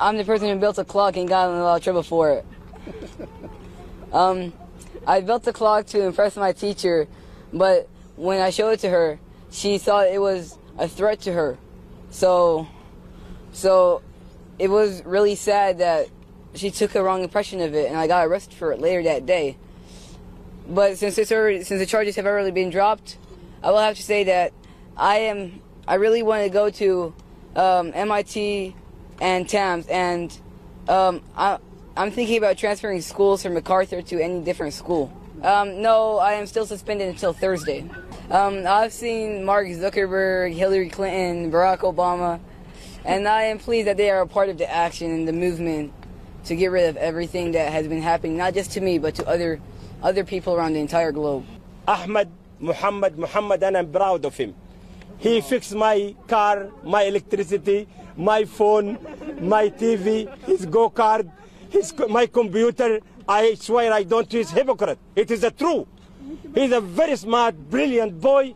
I'm the person who built a clock and got in a lot of trouble for it. I built the clock to impress my teacher, but when I showed it to her, she thought it was a threat to her. So it was really sad that she took a wrong impression of it, and I got arrested for it later that day. But since the charges have already been dropped, I will have to say that I really want to go to MIT and TAMS, and I'm thinking about transferring schools from MacArthur to any different school. No, I am still suspended until Thursday. I've seen Mark Zuckerberg, Hillary Clinton, Barack Obama, and I am pleased that they are a part of the action and the movement to get rid of everything that has been happening, not just to me, but to other people around the entire globe. Ahmed Muhammad, and I'm proud of him. He fixed my car, my electricity, my phone, my TV, his go-kart, my computer. I swear I don't use hypocrite. It is a true. He's a very smart, brilliant boy.